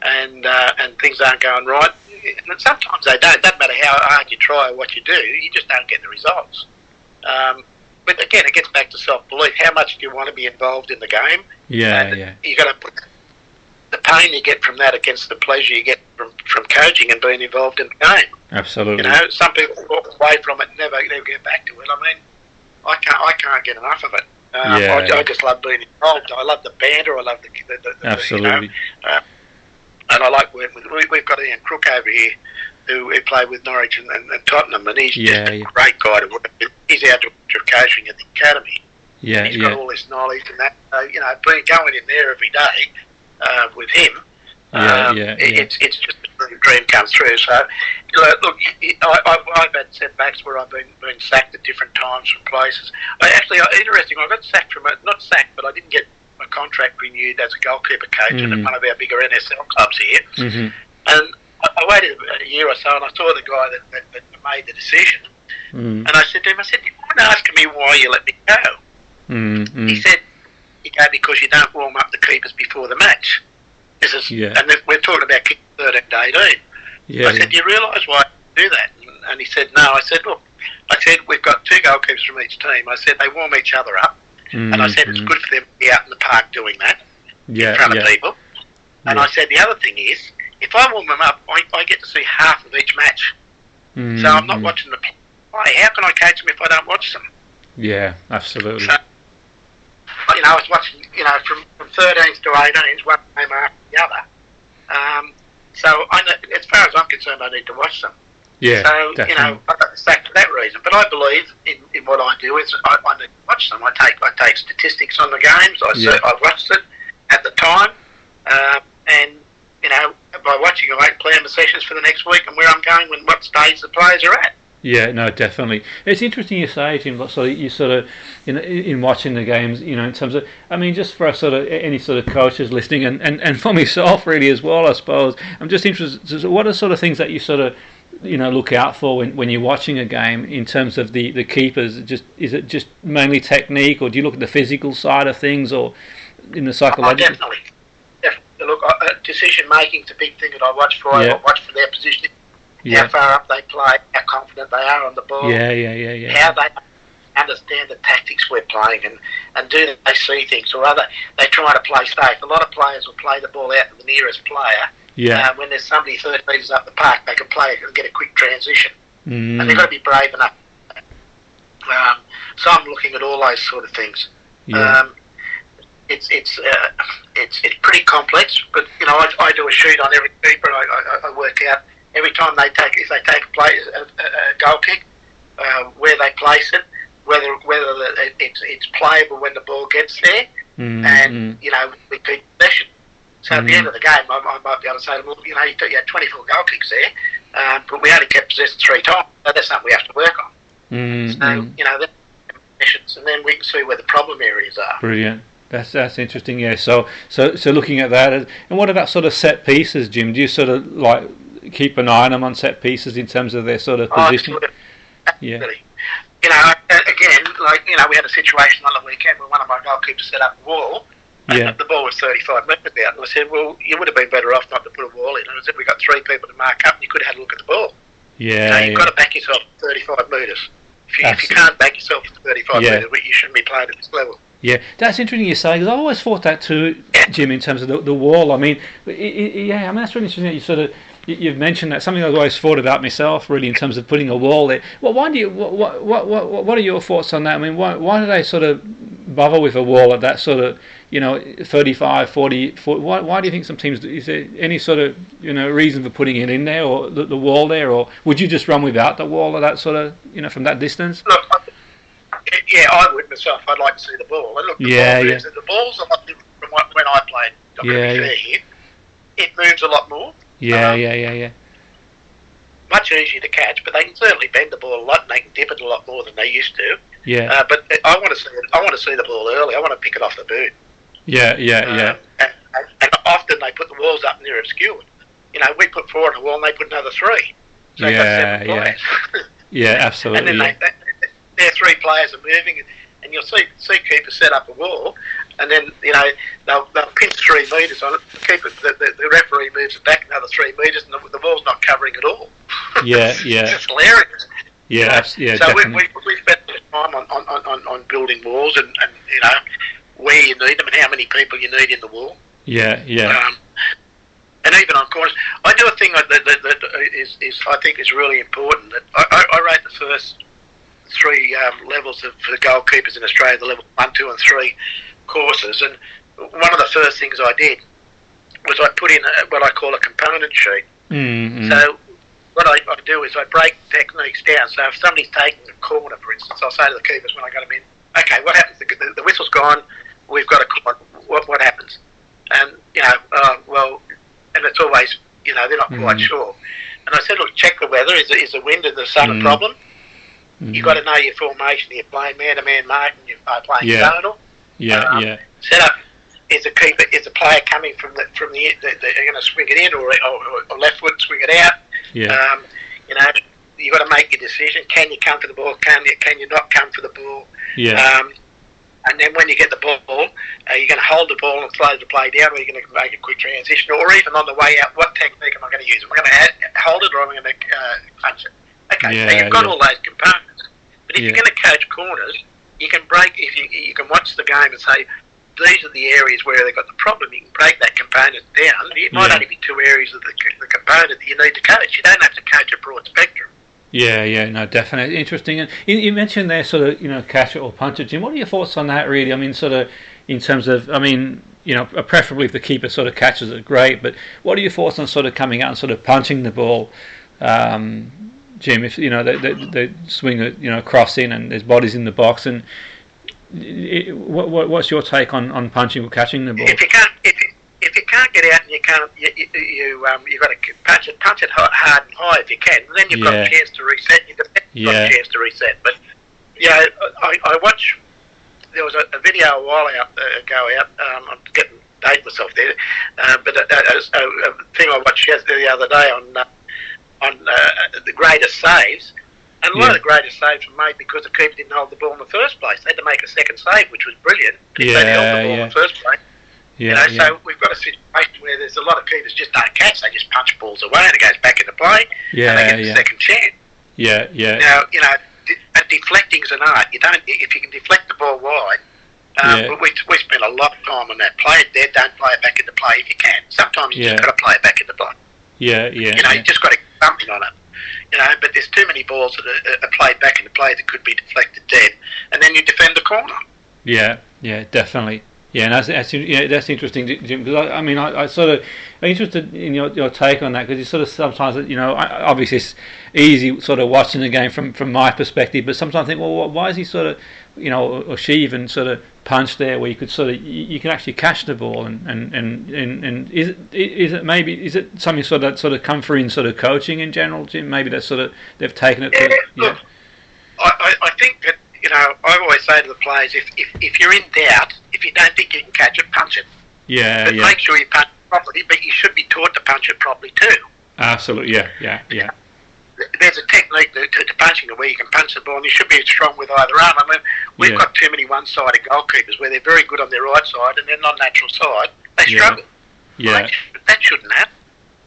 S3: and things aren't going right. And sometimes they don't. It doesn't matter how hard you try or what you do, you just don't get the results. But again, it gets back to self-belief. How much do you want to be involved in the game? Yeah. You got to put the pain you get from that against the pleasure you get from coaching and being involved in the game.
S2: Absolutely.
S3: Some people walk away from it and never get back to it. I mean, I can't get enough of it. I just love being involved. I love the banter. I love the
S2: absolutely.
S3: And I like working with. We've got Ian Crook over here who played with Norwich and Tottenham, and he's just a great guy to work with. He's our director of coaching at the academy. And he's got all this knowledge and that. Going in there every day with him, It's just a dream come true. So, look, I've had setbacks where I've been sacked at different times from places. Interesting, I got sacked from not sacked, but I didn't get my contract renewed as a goalkeeper coach at one of our bigger NSL clubs here. Mm-hmm. And I waited a year or so, and I saw the guy that made the decision. And I said to him, you weren't asking me why you let me go. He said, you go because you don't warm up the keepers before the match. And we're talking about keepers 13 to 18. I said, do you realise why I do that? And he said, no. I said, look, we've got 2 goalkeepers from each team. I said, they warm each other up. And I said, it's good for them to be out in the park doing that in front of people. And I said, the other thing is, if I warm them up, I get to see half of each match. So I'm not watching the play. How can I coach them if I don't watch them?
S2: Yeah, absolutely.
S3: So, I was watching, from 13s to 18s, one game after the other. So I know, as far as I'm concerned, I need to watch them.
S2: Yeah,
S3: so,
S2: definitely.
S3: I got sacked for that reason. But I believe in what I do is I need to watch them. I take statistics on the games. I watched it at the time. And, by watching it, I plan the sessions for the next week and where I'm going and what stage the players are at.
S2: Yeah, no, definitely. It's interesting you say, Jim, so you sort of, in watching the games, in terms of, just for any sort of coaches listening and for myself really as well, I suppose, I'm just interested, so what are sort of things that you sort of, look out for when you're watching a game in terms of the keepers? Is it just mainly technique, or do you look at the physical side of things, or in the psychological?
S3: Definitely. Look, decision making is a big thing that I watch for. I watch for their positioning. How far up they play, how confident they are on the ball. How they understand the tactics we're playing, and do they see things, or are they trying to play safe? A lot of players will play the ball out to the nearest player. When there's somebody 30 metres up the park, they can play it and get a quick transition. And they've got to be brave enough. So I'm looking at all those sort of things. It's pretty complex, but I do a sheet on every keeper. I work out every time if they take a goal kick, where they place it, whether it's playable when the ball gets there, and we keep possession. So at the end of the game, I might be able to say to them, you had 24 goal kicks there, but we only kept possession 3 times. So that's something we have to work on. So and then we can see where the problem areas are.
S2: Brilliant. That's interesting. Yeah. So looking at that, and what about sort of set pieces, Jim? Do you sort of like keep an eye on them on set pieces in terms of their sort of position?
S3: Absolutely. Again, we had a situation on the weekend where one of my goalkeepers set up a wall, and the ball was 35 metres out, and I said, well, you would have been better off not to put a wall in. And I said, we got 3 people to mark up, and you could have had a look at the ball. You've got to back yourself 35 metres. If you can't back yourself 35 metres, you shouldn't be playing at this level.
S2: Yeah, that's interesting you say, because I always thought that too, Jim, in terms of the wall. that's really interesting that you sort of, you've mentioned that, something I've always thought about myself, really, in terms of putting a wall there. Well, why do you? What are your thoughts on that? Why do they sort of bother with a wall at that sort of, 35, 40 foot? Why do you think some teams? Is there any sort of, reason for putting it in there, or the wall there, or would you just run without the wall at that sort of, from that distance?
S3: Look, I would myself. I'd like to see the ball. And look, the ball's a lot different from when I played. I'm going to be fair here. It moves a lot more. Much easier to catch, but they can certainly bend the ball a lot, and they can dip it a lot more than they used to. But I want to see it. I want to see the ball early. I want to pick it off the boot. And often they put the walls up and they're obscured. We put 4 on the wall and they put another 3. So they've got 7 players.
S2: Absolutely.
S3: And then their 3 players are moving, and you'll see keepers set up a wall, and then they'll pinch 3 metres on it. The referee moves it back another 3 metres, and the wall's not covering it all. It's just hilarious. So we spent a bit of time on building walls, and where you need them and how many people you need in the wall. And even on corners, I do a thing that is I think is really important. That I rate the first 3 levels of the goalkeepers in Australia, the level 1, 2 and 3 courses, and one of the first things I did was I put in what I call a component sheet. So what I do is I break techniques down. So if somebody's taking a corner, for instance, I'll say to the keepers when I got them in, okay, what happens? The whistle's gone, we've got a corner. What happens? And, and it's always, they're not quite sure. And I said, look, check the weather. Is the wind and the sun a problem? You've got to know your formation. You're playing man-to-man marking. You're playing zonal. Set up. Is the player coming from the they're going to swing it in or left foot swing it out? You've got to make your decision. Can you come for the ball? Can you not come for the ball? And then when you get the ball, are you going to hold the ball and slow the play down, or are you going to make a quick transition, or even on the way out, what technique am I going to use? Am I going to hold it, or am I going to punch it? Okay, so you've got all those components. But if you're going to coach corners, you can break. If you can watch the game and say, these are the areas where they've got the problem. You can break that component down. It might only be two areas of the component that you need to coach. You don't have to coach a broad spectrum.
S2: No, definitely interesting. And you mentioned there sort of, catch it or punch it, Jim. What are your thoughts on that, really? I mean, sort of in terms of, preferably if the keeper sort of catches it, great. But what are your thoughts on sort of coming out and sort of punching the ball, Jim? If they swing it, cross in and there's bodies in the box, and what's your take on punching or catching the ball?
S3: If you can't get out and you've got to punch it hard and high if you can, then you've got a chance to reset. You've got a chance to reset. But I watched. There was a video a while ago. I'm getting dating myself there, but a thing I watched the other day on the greatest saves. And a lot of the greatest saves were made because the keeper didn't hold the ball in the first place. They had to make a second save, which was brilliant. If they held the ball in the first place. So we've got a situation where there's a lot of keepers just don't catch. They just punch balls away and it goes back into play. And they get a second chance. Now, deflecting's an art. If you can deflect the ball wide, but we spend a lot of time on that. Play it there, don't play it back into play if you can. Sometimes you just got to play it back into play. You just got to get something on it. But there's too many balls that are played back into play that could be deflected dead, and then you defend the corner.
S2: Definitely. Yeah, and that's interesting, Jim. Because I sort of I'm interested in your take on that, because you sort of sometimes, obviously it's easy sort of watching the game from my perspective, but sometimes I think, well, why is he sort of, or she even sort of punch there where you could sort of you can actually catch the ball, and is it something sort of come through in sort of coaching in general, Jim? Maybe that's sort of they've taken it.
S3: Look, I think that. I always say to the players, if you're in doubt, if you don't think you can catch it, punch it. But make sure you punch it properly, but you should be taught to punch it properly too.
S2: Absolutely, yeah.
S3: There's a technique to punching it where you can punch the ball, and you should be strong with either arm. I mean, we've got too many one-sided goalkeepers where they're very good on their right side, and then on natural side, they struggle. That shouldn't happen.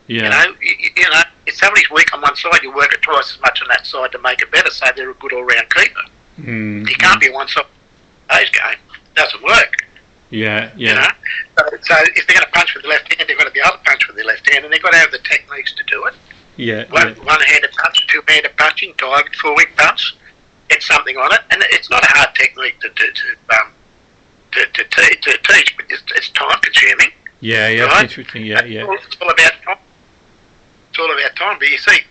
S3: If somebody's weak on one side, you work it twice as much on that side to make it better, so they're a good all-round keeper. You can't be one side of game. It doesn't work. So if they're going to punch with the left hand, they've got to be able to punch with their left hand, and they've got to have the techniques to do it. One-handed punch, two-handed punching, target, four-wing punch. Get something on it, and it's not a hard technique to teach, but it's time-consuming.
S2: Right? Interesting.
S3: It's all about time. It's all about time. But you see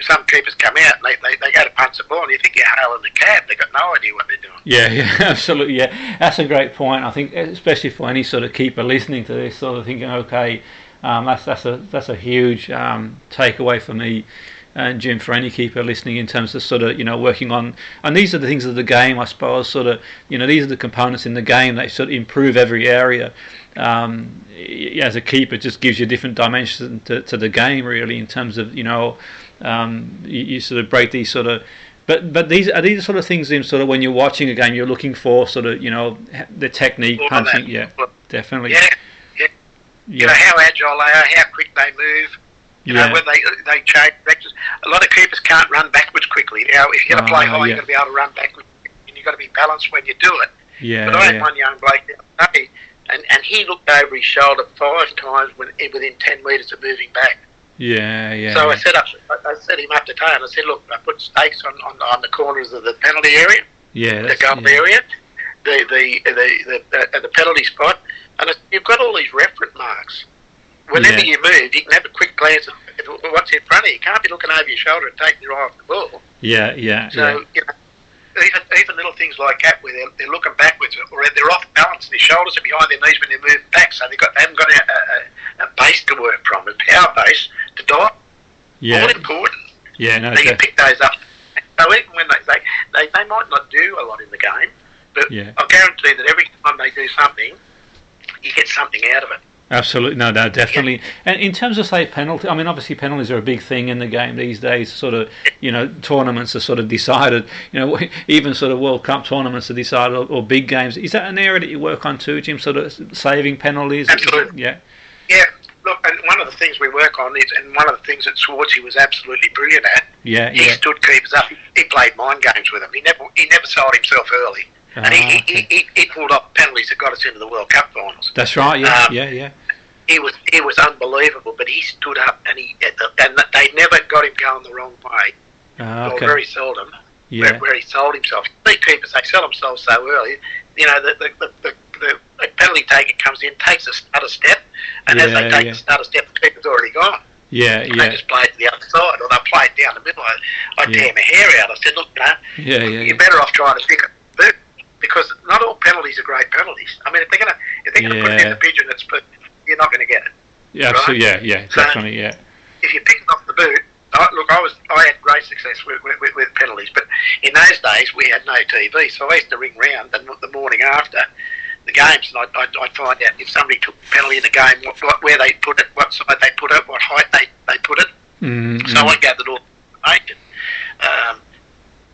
S3: some keepers come out and they go to punch the ball, and you think you're hailing the cab. They've got no idea what they're doing.
S2: Absolutely. That's a great point. I think, especially for any sort of keeper listening to this, sort of thinking, okay, that's a huge takeaway for me, Jim, for any keeper listening, in terms of sort of working on, and these are the things of the game, I suppose. Sort of these are the components in the game that sort of improve every area. As a keeper, it just gives you different dimensions to the game, really, in terms of you sort of break these sort of. But these are the sort of things in sort of when you're watching a game, you're looking for sort of the technique, punching. Definitely. How agile they are, how quick they move. When they change directions. A lot of keepers can't run backwards quickly. Now, if you're going to play high, you've got to be able to run backwards, and you've got to be balanced when you do it. But I had one young bloke the other day, and he looked over his shoulder 5 times within 10 metres of moving back. So I set him up to tail, and I said, look, I put stakes on the corners of the penalty area, the goal area, the penalty spot, and you've got all these reference marks. Whenever you move, you can have a quick glance at what's in front of you. You can't be looking over your shoulder and taking your eye off the ball. So, even little things like that, where they're looking backwards, or they're off balance, and their shoulders are behind their knees when they're moving back, so they haven't got
S3: base to work from, a power base to dive.
S2: Yeah.
S3: All important.
S2: Yeah, no.
S3: So you pick those up. So even when they might not do a lot in the game, but I guarantee that every time they do something, you get something out of it.
S2: Absolutely, no, definitely. Yeah. And in terms of, say, penalty, I mean, obviously penalties are a big thing in the game these days. Sort of, tournaments are sort of decided. Even sort of World Cup tournaments are decided, or big games. Is that an area that you work on too, Jim? Sort of saving penalties.
S3: Absolutely.
S2: Yeah.
S3: Yeah. Look, and one of the things we work on is, and one of the things that Swartzy was absolutely brilliant at.
S2: Yeah.
S3: He stood keepers up. He played mind games with them. He never sold himself early. And he pulled off penalties that got us into the World Cup finals.
S2: That's right. Yeah. Yeah.
S3: He was unbelievable, but he stood up and they never got him going the wrong way. Or very seldom.
S2: Yeah.
S3: Where he sold himself. The keepers, they sell themselves so early. The penalty taker comes in, takes a stutter step, and as they take the stutter step, the keeper's already gone.
S2: Yeah.
S3: They just play it to the other side, or they play it down the middle. I tear my hair out. I said, look, you're better off trying to pick it. Because not all penalties are great penalties. I mean, if they're gonna put it in the pigeon, you're not going to get it.
S2: Yeah,
S3: right?
S2: Absolutely. Yeah, definitely. Yeah.
S3: If you pick it off the boot, I had great success with penalties, but in those days we had no TV, so I used to ring round the morning after the games, and I'd find out if somebody took a penalty in the game, where they put it, what side they put it, what height they put it.
S2: Mm-hmm.
S3: So I gathered all the information.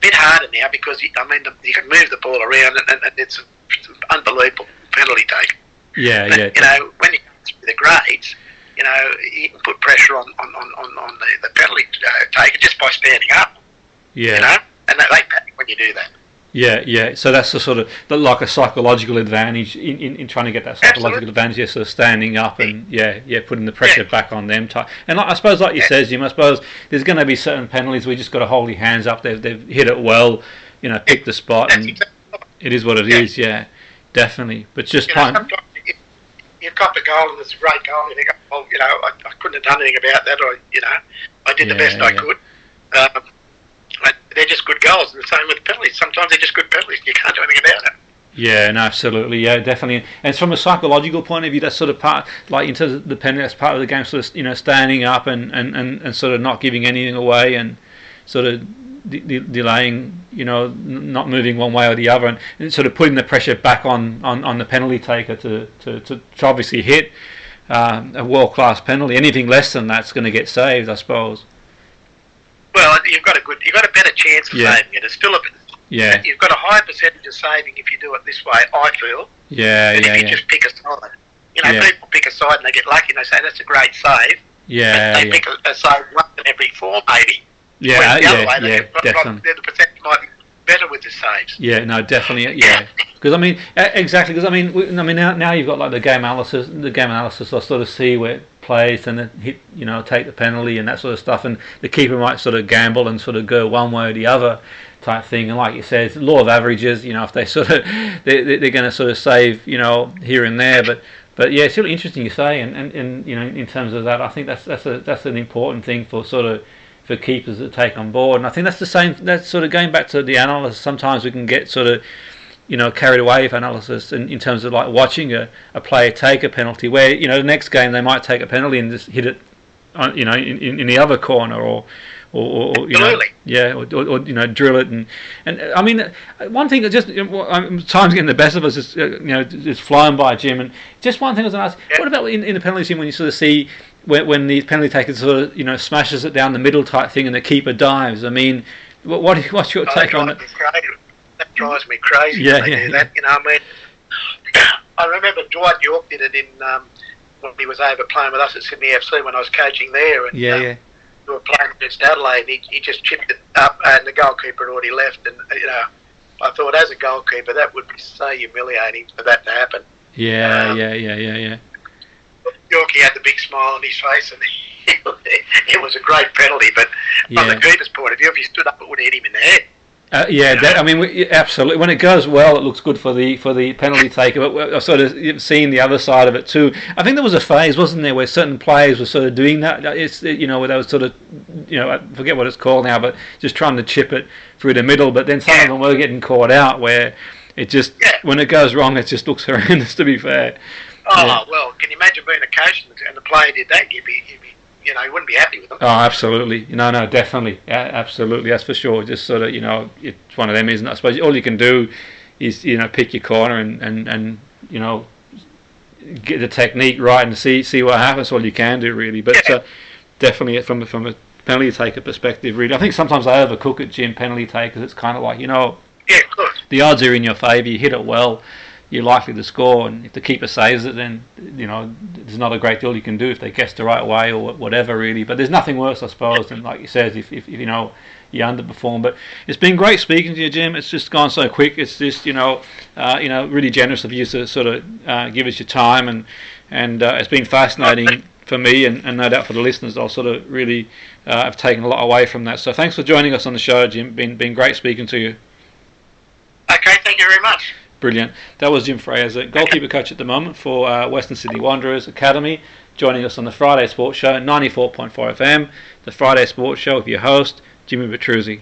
S3: Bit harder now because you can move the ball around and it's an unbelievable penalty take.
S2: Yeah,
S3: but, when you come through the grades, you can put pressure on the penalty taker just by standing up.
S2: Yeah.
S3: And they panic when you do that.
S2: Yeah. So that's the sort of like a psychological advantage in trying to get that psychological advantage. Yes, so standing up and putting the pressure back on them. And I suppose, like you said, Jim, I suppose there's going to be certain penalties where you just got to hold your hands up. They've hit it well, pick the spot, and it is what it is. Yeah, definitely. But just
S3: sometimes you cop a goal and it's a great goal, and you think, well, I couldn't have done anything about that, or I did the best I could. They're just good goals, and the same with penalties. Sometimes they're just good penalties, and you can't do anything about it.
S2: Yeah, no, absolutely, yeah, definitely. And it's from a psychological point of view, that's sort of part, like in terms of the penalty, that's part of the game, sort of, standing up and sort of not giving anything away and sort of delaying, not moving one way or the other, and sort of putting the pressure back on the penalty taker to obviously hit a world-class penalty. Anything less than that's going to get saved, I suppose.
S3: Well, you've got a better chance of saving it. It's still you've got a higher percentage of saving if you do it this way, I feel.
S2: Yeah,
S3: than if you just pick a side. People pick a side and they get lucky and they say that's a great save.
S2: Yeah,
S3: they pick a save once in every 4 maybe.
S2: Yeah, definitely.
S3: The percentage might be better with the saves.
S2: Yeah, no, definitely. Yeah, because exactly. Because now you've got like the game analysis. The game analysis will sort of see where it plays and then hit, take the penalty and that sort of stuff. And the keeper might sort of gamble and sort of go one way or the other type thing. And like you said, it's law of averages. If they sort of they're going to sort of save, here and there. But yeah, it's really interesting you say. And in terms of that, I think that's an important thing for keepers to take on board. And I think that's the same. That's sort of going back to the analysis. Sometimes we can get sort of carried away with analysis in terms of like watching a player take a penalty where the next game they might take a penalty and just hit it on, in the other corner or drill it and I mean one thing that just time's getting the best of us is just flying by, Jim, and just one thing I was going to ask, what about in the penalty team when you sort of see when the penalty taker sort of smashes it down the middle type thing and the keeper dives? I mean, what's your take on it?
S3: That drives me crazy.
S2: Yeah,
S3: when they do that. I remember Dwight York did it when he was over playing with us at Sydney FC when I was coaching there. And, we were playing against Adelaide. And he just chipped it up, and the goalkeeper had already left. And I thought, as a goalkeeper, that would be so humiliating for that to happen.
S2: Yeah.
S3: Yorkie had the big smile on his face, and it was a great penalty. But from the keeper's point of view, if he stood up, it would hit him in the head. Absolutely. When it goes well, it looks good for the penalty taker. But I've sort of seen the other side of it too. I think there was a phase, wasn't there, where certain players were sort of doing that. It's where they were sort of, I forget what it's called now, but just trying to chip it through the middle. But then some of them were getting caught out where it just when it goes wrong, it just looks horrendous. To be fair. Well, can you imagine being a coach and the player did that? You'd be, you wouldn't be happy with them.
S2: Oh, absolutely. No, definitely. Yeah, absolutely. That's for sure. Just sort of, it's one of them, isn't it? I suppose all you can do is, pick your corner and get the technique right and see what happens. All you can do, really. But definitely from a penalty taker perspective, really, I think sometimes I overcook it, Jim. Penalty takers, it's kind of like,
S3: Yeah, of course.
S2: the odds are in your favour. You hit it well, you're likely to score, and if the keeper saves it, then there's not a great deal you can do if they guess the right way or whatever, really. But there's nothing worse, I suppose, than, like you said, if you underperform. But it's been great speaking to you, Jim. It's just gone so quick. It's just really generous of you to sort of give us your time, and it's been fascinating for me, and no doubt for the listeners. I'll sort of really have taken a lot away from that. So thanks for joining us on the show, Jim. Been great speaking to you.
S3: Okay, thank you very much.
S2: Brilliant. That was Jim Fraser, goalkeeper coach at the moment for Western Sydney Wanderers Academy, joining us on the Friday Sports Show, 94.4 FM, the Friday Sports Show with your host, Jimmy Petruzzi.